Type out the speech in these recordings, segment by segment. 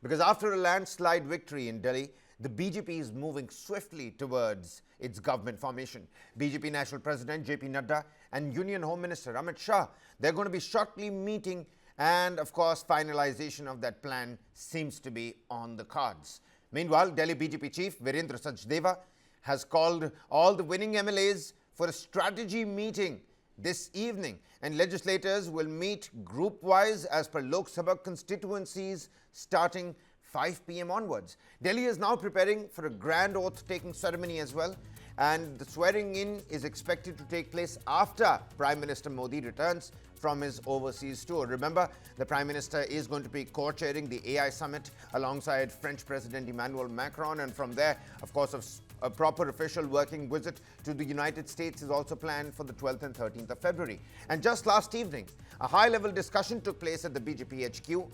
Because after a landslide victory in Delhi, the BJP is moving swiftly towards its government formation. BJP National President JP Nadda and Union Home Minister Amit Shah, they're going to be shortly meeting, and of course finalization of that plan seems to be on the cards. Meanwhile, Delhi BJP chief Virendra Sachdeva has called all the winning MLAs for a strategy meeting this evening, and legislators will meet group-wise as per Lok Sabha constituencies starting 5 p.m. onwards. Delhi is now preparing for a grand oath-taking ceremony as well, and the swearing-in is expected to take place after Prime Minister Modi returns from his overseas tour. Remember, the Prime Minister is going to be co-chairing the AI summit alongside French President Emmanuel Macron, and from there, of course, a proper official working visit to the United States is also planned for the 12th and 13th of February. And just last evening, a high-level discussion took place at the BJP HQ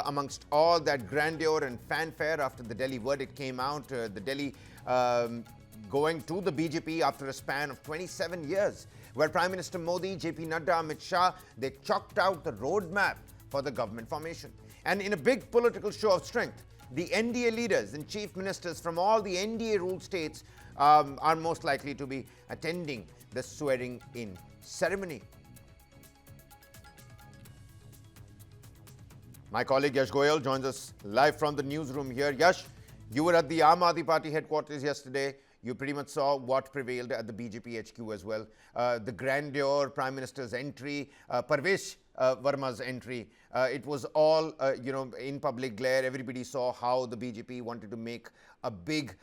amongst all that grandeur and fanfare after the Delhi verdict came out. The Delhi going to the BJP after a span of 27 years, where Prime Minister Modi, JP Nadda, Amit Shah, they chalked out the roadmap for the government formation. And in a big political show of strength, the NDA leaders and chief ministers from all the NDA-ruled states are most likely to be attending the swearing-in ceremony. My colleague Yash Goyal joins us live from the newsroom here. Yash, you were at the Aam Aadmi Party headquarters yesterday. You pretty much saw what prevailed at the BJP HQ as well. The grandeur, Prime Minister's entry, Parvesh Verma's entry. It was all, in public glare. Everybody saw how the BJP wanted to make a big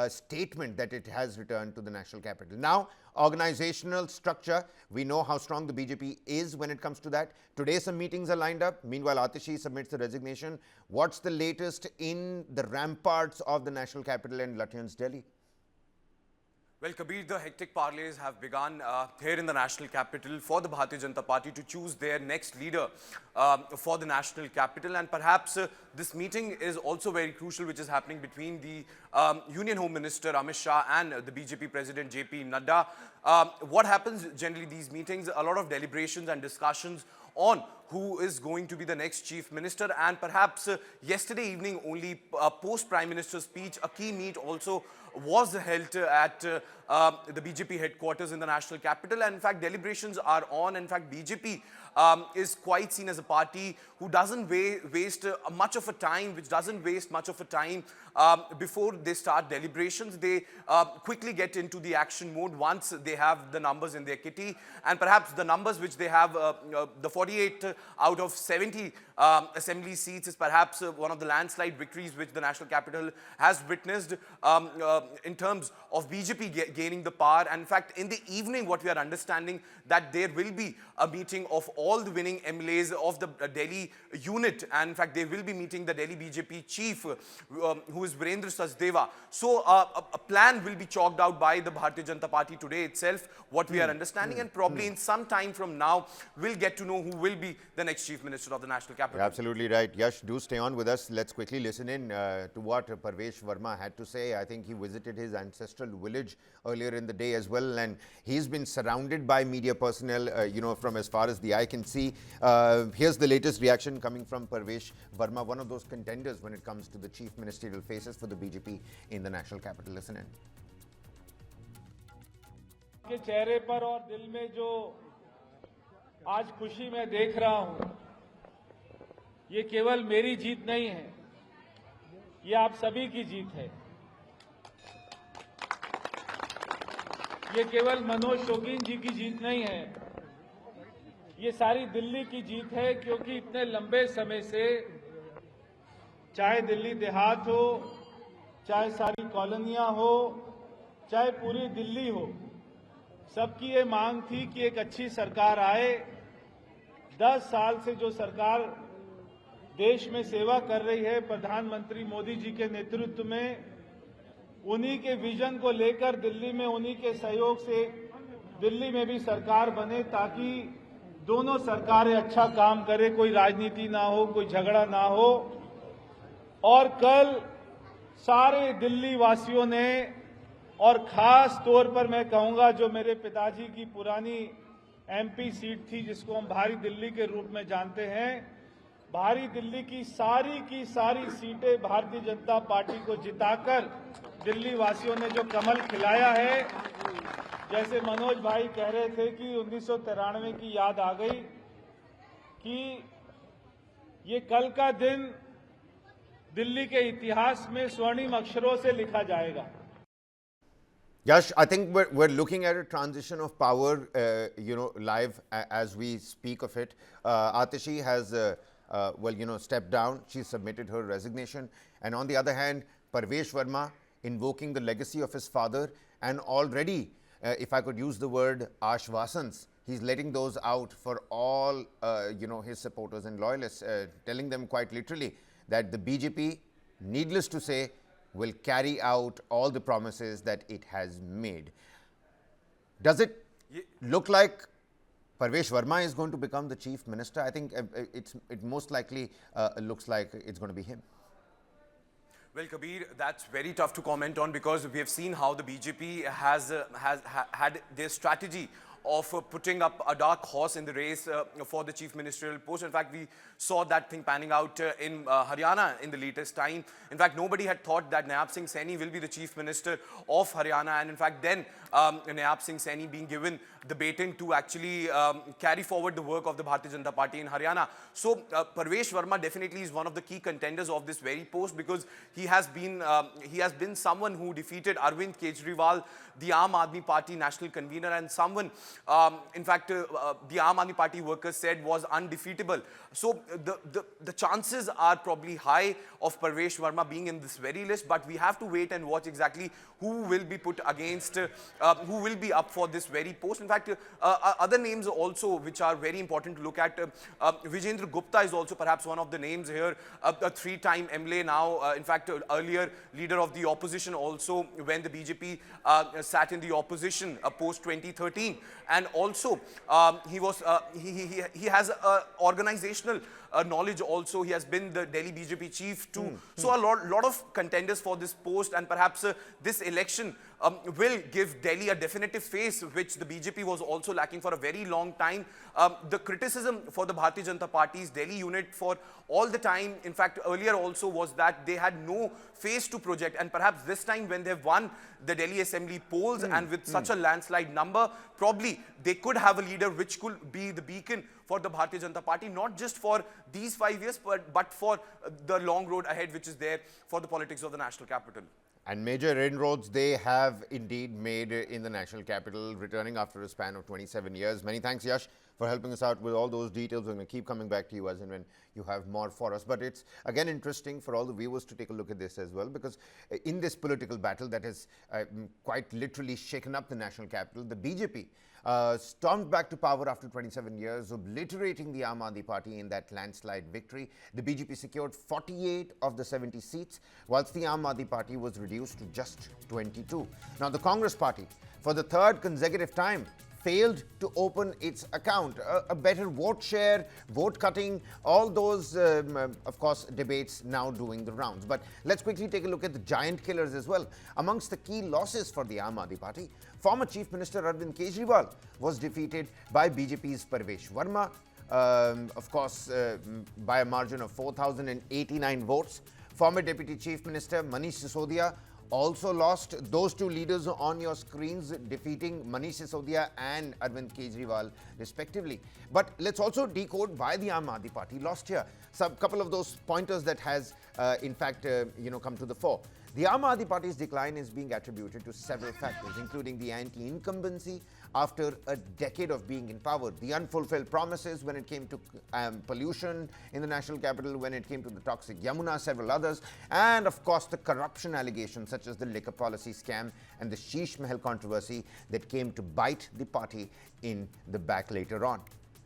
statement that it has returned to the national capital. Now, organizational structure, we know how strong the BJP is when it comes to that. Today, some meetings are lined up. Meanwhile, Atishi submits the resignation. What's the latest in the ramparts of the national capital and Lutyens, Delhi? Well, Kabir, the hectic parlays have begun here in the national capital for the Bharatiya Janata Party to choose their next leader for the national capital. And perhaps this meeting is also very crucial, which is happening between the Union Home Minister Amit Shah and the BJP President JP Nadda. What happens generally these meetings? A lot of deliberations and discussions on who is going to be the next chief minister, and perhaps yesterday evening only post Prime Minister's speech, a key meet also was held at the BJP headquarters in the national capital. And in fact, deliberations are on. In fact, BJP is quite seen as a party who doesn't waste much of a time, before they start deliberations. They quickly get into the action mode once they have the numbers in their kitty. And perhaps the numbers which they have, the 48 out of 70 assembly seats is perhaps one of the landslide victories which the national capital has witnessed in terms of BJP gaining the power. And in fact, in the evening, what we are understanding that there will be a meeting of all the winning MLAs of the Delhi unit. And in fact, they will be meeting the Delhi BJP chief, who is Virendra Sachdeva. So a plan will be chalked out by the Bharatiya Janata Party today itself, what we are understanding. And probably in some time from now, we'll get to know who will be the next chief minister of the national capital. You're absolutely right. Yash, do stay on with us. Let's quickly listen in to what Parvesh Verma had to say. I think he visited his ancestral village earlier in the day as well, and he's been surrounded by media personnel, from as far as the eye can see. Here's the latest reaction coming from Parvesh Verma, one of those contenders when it comes to the chief ministerial faces for the BJP in the national capital. Listen in. के चेहरे पर और दिल में जो आज खुशी मैं देख रहा हूं, ये केवल मेरी जीत नहीं है, ये आप सभी की जीत है। ये केवल मनोज शौकीन जी की जीत नहीं है, ये सारी दिल्ली की जीत है, क्योंकि इतने लंबे समय से चाहे दिल्ली देहात हो, चाहे सारी कॉलोनियां हो, चाहे पूरी दिल्ली हो, सबकी ये मांग थी कि एक अच्छी सरकार आए। 10 साल से जो सरकार देश में सेवा कर रही है प्रधानमंत्री मोदी जी के नेतृत्व में, उन्हीं के विजन को लेकर दिल्ली में उन्हीं के सहयोग से दिल्ली में भी सरकार बने, ताकि दोनों सरकारें अच्छा काम करें, कोई राजनीति ना हो, कोई झगड़ा ना हो। और कल सारे दिल्ली वासियों ने, और खास तौर पर मैं कहूंगा जो मेरे पिताजी की पुरानी एमपी सीट थी, जिसको हम भारी दिल्ली के रूप में जानते हैं, भारी दिल्ली की सारी सीटें भारतीय जनता पार्टी को जिताकर दिल्ली वासियों ने जो कमल खिलाया है, जैसे मनोज भाई कह रहे थे कि 1993 की याद आ गई कि ये कल का दिन दिल्ली के इतिहास में स्वर्णिम अक्षरों से लिखा जाएगा। Yash, I think we're looking at a transition of power, live as we speak of it. Atishi has, stepped down. She submitted her resignation. And on the other hand, Parvesh Verma invoking the legacy of his father, and already, if I could use the word ashvasans, he's letting those out for all, his supporters and loyalists, telling them quite literally that the BJP, needless to say, will carry out all the promises that it has made. Does it look like Parvesh Verma is going to become the chief minister? I think it most likely looks like it's going to be him. Well, Kabir, that's very tough to comment on because we have seen how the BJP has had their strategy of putting up a dark horse in the race for the chief ministerial post. In fact, we saw that thing panning out in Haryana in the latest time. In fact, nobody had thought that Nayab Singh Saini will be the chief minister of Haryana, and in fact then Nayab Singh Saini being given the baton to actually carry forward the work of the Bharatiya Janata Party in Haryana. So Parvesh Verma definitely is one of the key contenders of this very post because he has been someone who defeated Arvind Kejriwal, the Aam Aadmi Party national convener, and someone in fact the Aam Aadmi Party workers said was undefeatable. So the chances are probably high of Parvesh Verma being in this very list, but we have to wait and watch exactly who will be put against, who will be up for this very post. In fact, other names also which are very important to look at. Virendra Gupta is also perhaps one of the names here, a three-time MLA now, in fact earlier leader of the opposition also when the BJP sat in the opposition post 2013, and also he has organizational knowledge also. He has been the Delhi BJP chief too. So a lot of contenders for this post, and perhaps this election will give Delhi a definitive face, which the BJP was also lacking for a very long time. The criticism for the Bharatiya Janata Party's Delhi unit for all the time, in fact earlier also, was that they had no face to project, and perhaps this time when they've won the Delhi Assembly polls and with such a landslide number, probably they could have a leader which could be the beacon for the Bharatiya Janata Party, not just for these 5 years, but for the long road ahead which is there for the politics of the national capital. And major inroads they have indeed made in the national capital, returning after a span of 27 years. Many thanks, Yash, for helping us out with all those details. We're going to keep coming back to you as and when you have more for us. But it's again interesting for all the viewers to take a look at this as well, because in this political battle that has quite literally shaken up the national capital, the BJP stormed back to power after 27 years, obliterating the Aam Aadmi Party in that landslide victory. The BJP secured 48 of the 70 seats, whilst the Aam Aadmi Party was reduced to just 22. Now, the Congress Party, for the third consecutive time, failed to open its account. A better vote share, vote cutting, all those, of course, debates now doing the rounds. But let's quickly take a look at the giant killers as well. Amongst the key losses for the Aam Aadmi Party, former Chief Minister Arvind Kejriwal was defeated by BJP's Parvesh Verma, of course, by a margin of 4,089 votes. Former Deputy Chief Minister Manish Sisodia also lost. Those two leaders on your screens defeating Manish Sisodia and Arvind Kejriwal respectively. But let's also decode why the Aam Aadmi Party lost here. Some couple of those pointers that has in fact come to the fore. The Aam Aadmi Party's decline is being attributed to several factors, including the anti-incumbency after a decade of being in power, the unfulfilled promises when it came to pollution in the national capital, when it came to the toxic Yamuna, several others, and of course the corruption allegations such as the liquor policy scam and the Sheesh Mahal controversy that came to bite the party in the back later on.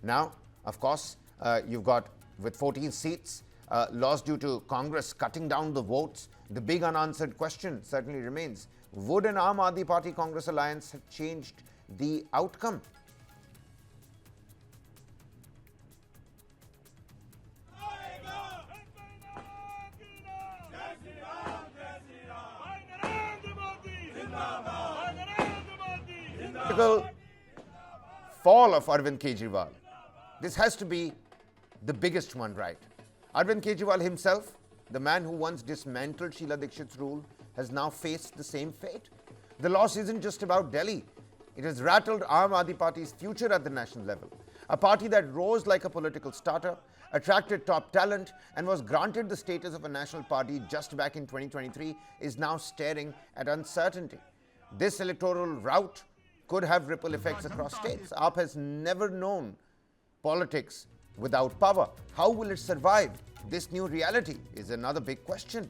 Now, of course, you've got with 14 seats lost due to Congress cutting down the votes. The big unanswered question certainly remains: would an Aam Aadmi Party Congress alliance have changed the outcome? Fall of Arvind Kejriwal. This has to be the biggest one, right? Arvind Kejriwal himself, the man who once dismantled Sheila Dikshit's rule, has now faced the same fate. The loss isn't just about Delhi. It has rattled Aam Aadmi Party's future at the national level. A party that rose like a political starter, attracted top talent, and was granted the status of a national party just back in 2023 is now staring at uncertainty. This electoral rout could have ripple effects across states. AAP has never known politics without power. How will it survive this new reality is another big question.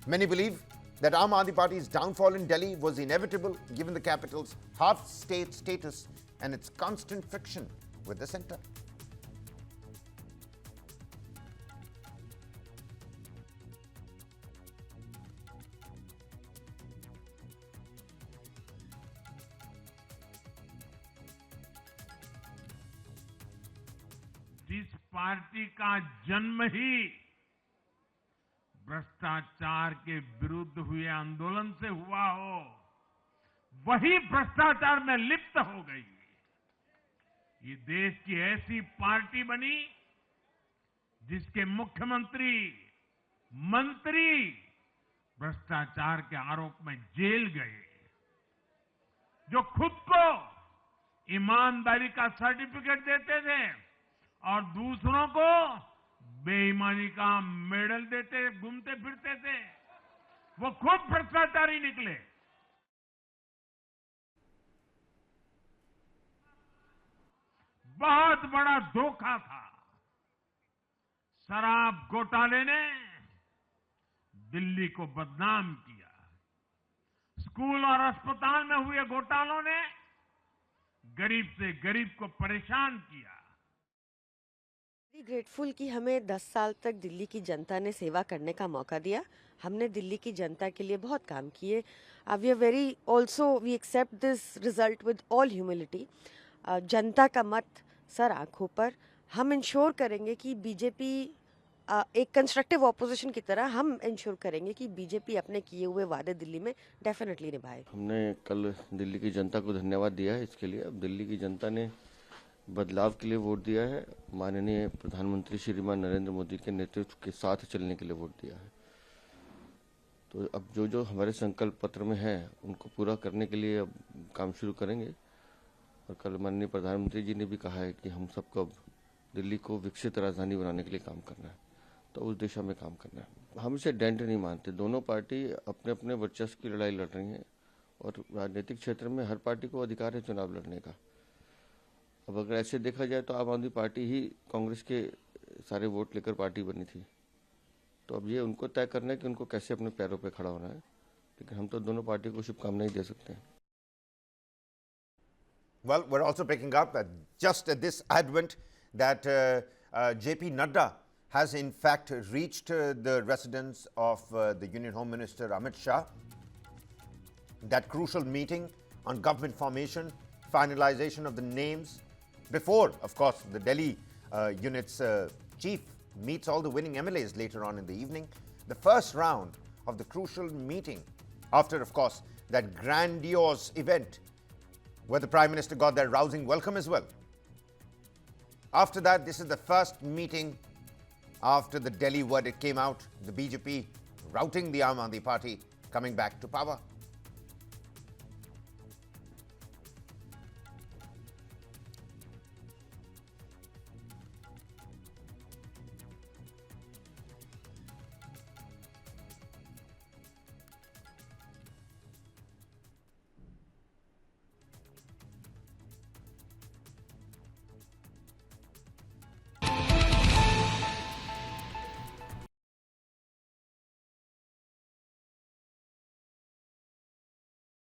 Many believe that Aam Aadmi Party's downfall in Delhi was inevitable given the capital's half-state status and its constant friction with the centre. जिस party का जन्म ही भ्रष्टाचार के विरुद्ध हुए आंदोलन से हुआ हो, वही भ्रष्टाचार में लिप्त हो गई। ये देश की ऐसी पार्टी बनी जिसके मुख्यमंत्री, मंत्री भ्रष्टाचार के आरोप में जेल गए, जो खुद को ईमानदारी का सर्टिफिकेट देते थे और दूसरों को बेईमानी का मेडल देते घूमते फिरते थे, वो खुद भ्रष्टाचारी निकले। बहुत बड़ा धोखा था। शराब घोटाले ने दिल्ली को बदनाम किया। स्कूल और अस्पताल में हुए घोटालों ने गरीब से गरीब को परेशान किया। ग्रेटफुल कि हमें 10 साल तक दिल्ली की जनता ने सेवा करने का मौका दिया। हमने दिल्ली की जनता के लिए बहुत काम किए। We are very also we accept this result with all humility. जनता का मत सर आंखों पर। हम इंश्योर करेंगे कि बीजेपी एक कंस्ट्रक्टिव ऑपोजिशन की तरह हम इंश्योर करेंगे कि बीजेपी अपने किए हुए वादे दिल्ली में डेफिनेटली निभाए। हमने कल दिल्ली की जनता को धन्यवाद दिया है इसके लिए। अब दिल्ली की जनता ने बदलाव के लिए वोट दिया है, माननीय प्रधानमंत्री श्रीमान नरेंद्र मोदी के नेतृत्व के साथ चलने के लिए वोट दिया है। तो अब जो जो हमारे संकल्प पत्र में है उनको पूरा करने के लिए अब काम शुरू करेंगे। और कल माननीय प्रधानमंत्री जी ने भी कहा है कि हम सबको अब दिल्ली को विकसित राजधानी बनाने के लिए काम करना है, तो उस दिशा में काम करना है। हम इसे डेंट नहीं मानते। दोनों पार्टी अपने अपने वर्चस्व की लड़ाई लड़ रही हैं और राजनीतिक क्षेत्र में हर पार्टी को अधिकार है चुनाव लड़ने का। अब अगर ऐसे देखा जाए तो आम आदमी पार्टी ही कांग्रेस के सारे वोट लेकर पार्टी बनी थी, तो अब ये उनको तय करना है कि उनको कैसे अपने पैरों पे खड़ा होना है। लेकिन हम तो दोनों पार्टी को शुभकामनाएं दे सकते हैं। Well, we're also picking up just at this advent that JP Nadda has in fact reached the residence of the Union Home Minister Amit Shah. That crucial meeting on government formation, finalization of the names, before, of course, the Delhi unit's chief meets all the winning MLAs later on in the evening. The first round of the crucial meeting after, of course, that grandiose event where the Prime Minister got their rousing welcome as well. After that, this is the first meeting after the Delhi verdict came out, the BJP routing the Aam Aadmi Party, coming back to power.